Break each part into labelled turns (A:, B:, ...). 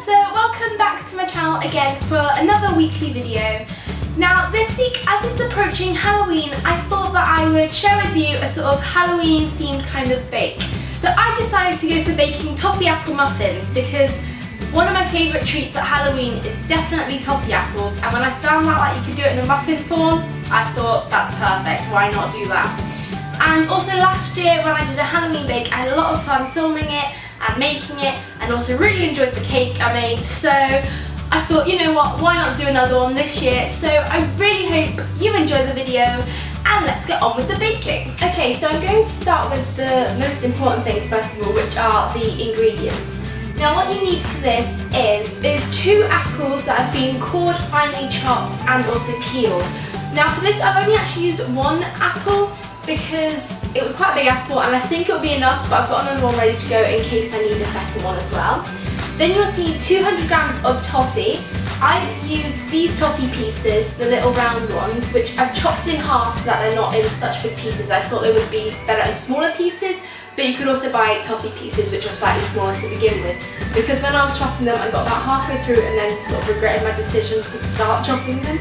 A: so welcome back to my channel again for another weekly video. Now this week, as it's approaching Halloween, I thought that I would share with you a sort of Halloween themed kind of bake. So I decided to go for baking toffee apple muffins because one of my favourite treats at Halloween is definitely toffee apples, and when I found out that you could do it in a muffin form, I thought that's perfect, why not do that? And also last year when I did a Halloween bake, I had a lot of fun filming it and making it, and also really enjoyed the cake I made, so I thought, you know what, why not do another one this year? So I really hope you enjoy the video, and let's get on with the baking. Okay, so I'm going to start with the most important things first of all, which are the ingredients. Now what you need for this is 2 apples that have been cored, finely chopped and also peeled. Now for this I've only actually used 1 apple because it was quite a big apple and I think it will be enough, but I've got another one ready to go in case I need a second one as well. Then you also need 200 grams of toffee. I've used these toffee pieces, the little round ones, which I've chopped in half so that they're not in such big pieces. I thought they would be better as smaller pieces, but you could also buy toffee pieces which are slightly smaller to begin with. Because when I was chopping them, I got about halfway through and then sort of regretted my decision to start chopping them.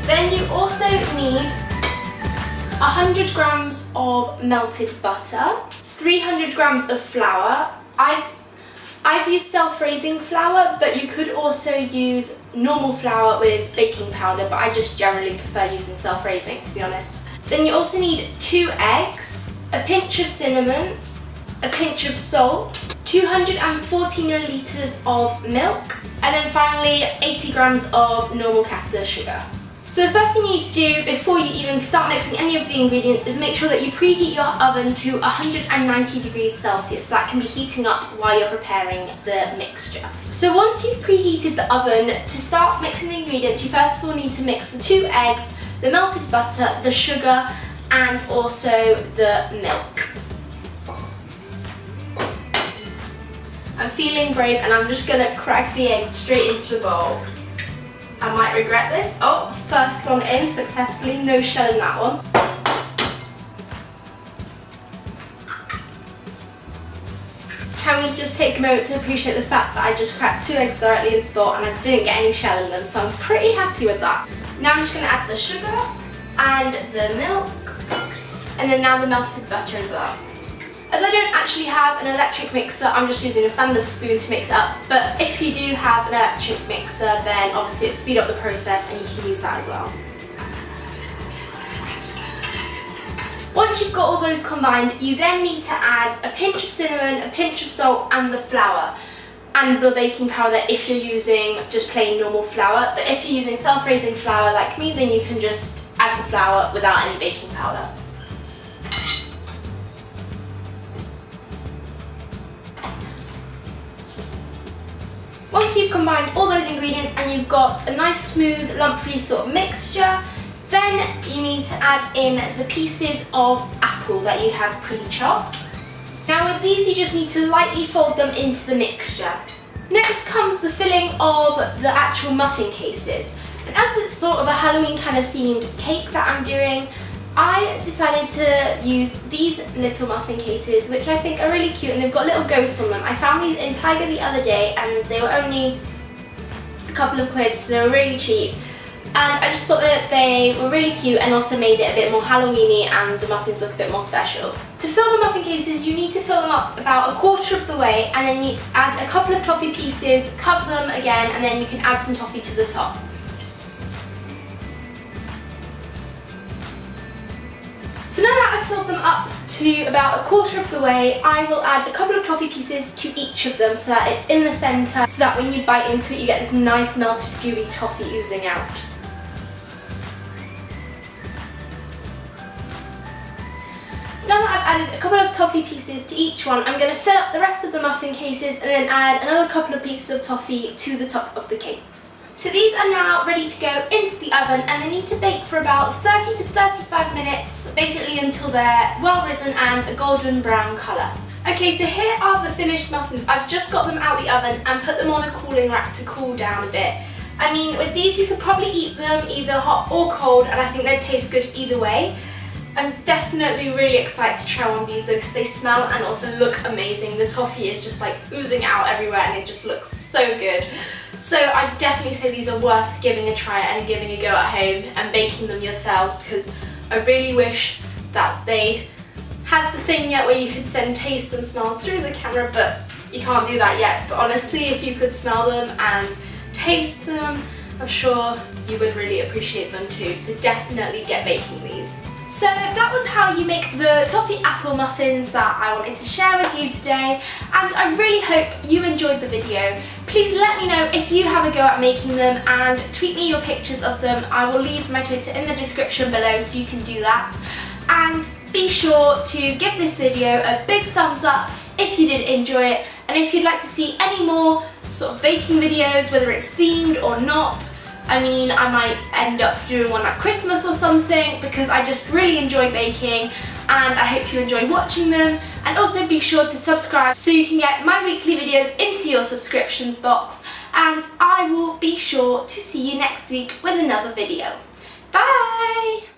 A: Then you also need 100 grams of melted butter, 300 grams of flour. I've used self-raising flour, but you could also use normal flour with baking powder, but I just generally prefer using self-raising, to be honest. Then you also need 2 eggs, a pinch of cinnamon, a pinch of salt, 240 milliliters of milk, and then finally 80 grams of normal caster sugar. So the first thing you need to do before you even start mixing any of the ingredients is make sure that you preheat your oven to 190 degrees Celsius, so that can be heating up while you're preparing the mixture. So once you've preheated the oven, to start mixing the ingredients, you first of all need to mix the 2 eggs, the melted butter, the sugar, and also the milk. I'm feeling brave and I'm just going to crack the eggs straight into the bowl. I might regret this. Oh, first one in successfully, no shell in that one. Can we just take a moment to appreciate the fact that I just cracked 2 eggs directly into the bowl and I didn't get any shell in them, so I'm pretty happy with that. Now I'm just going to add the sugar and the milk, and then now the melted butter as well. As I don't actually have an electric mixer, I'm just using a standard spoon to mix it up, but if you do have an electric mixer, then obviously it'll speed up the process and you can use that as well. Once you've got all those combined, you then need to add a pinch of cinnamon, a pinch of salt and the flour, and the baking powder if you're using just plain normal flour, but if you're using self-raising flour like me, then you can just add the flour without any baking powder. Once you've combined all those ingredients and you've got a nice smooth lump-free sort of mixture, then you need to add in the pieces of apple that you have pre-chopped. Now with these you just need to lightly fold them into the mixture. Next comes the filling of the actual muffin cases. And as it's sort of a Halloween kind of themed cake that I'm doing, I decided to use these little muffin cases, which I think are really cute, and they've got little ghosts on them. I found these in Tiger the other day and they were only a couple of quid, so they were really cheap. And I just thought that they were really cute and also made it a bit more Halloweeny and the muffins look a bit more special. To fill the muffin cases, you need to fill them up about 1/4 of the way, and then you add a couple of toffee pieces, cover them again, and then you can add some toffee to the top. So now that I've filled them up to about 1/4 of the way, I will add a couple of toffee pieces to each of them so that it's in the centre, so that when you bite into it you get this nice melted gooey toffee oozing out. So now that I've added a couple of toffee pieces to each one, I'm going to fill up the rest of the muffin cases and then add another couple of pieces of toffee to the top of the cakes. So these are now ready to go into the oven and they need to bake for about 30 to 35 minutes, basically until they're well risen and a golden brown colour. Okay, so here are the finished muffins. I've just got them out the oven and put them on a cooling rack to cool down a bit. I mean, with these you could probably eat them either hot or cold, and I think they'd taste good either way. I'm definitely really excited to try one of these because they smell and also look amazing. The toffee is just like oozing out everywhere and it just looks so good. So I'd definitely say these are worth giving a try and giving a go at home and baking them yourselves, because I really wish that they had the thing yet where you could send tastes and smells through the camera, but you can't do that yet. But honestly, if you could smell them and taste them, I'm sure you would really appreciate them too. So definitely get baking these. So that was how you make the toffee apple muffins that I wanted to share with you today, and I really hope you enjoyed the video. Please let me know if you have a go at making them and tweet me your pictures of them. I will leave my Twitter in the description below so you can do that. And be sure to give this video a big thumbs up if you did enjoy it, and if you'd like to see any more sort of baking videos, whether it's themed or not. I mean, I might end up doing one at Christmas or something, because I just really enjoy baking and I hope you enjoy watching them. And also be sure to subscribe so you can get my weekly videos into your subscriptions box, and I will be sure to see you next week with another video. Bye!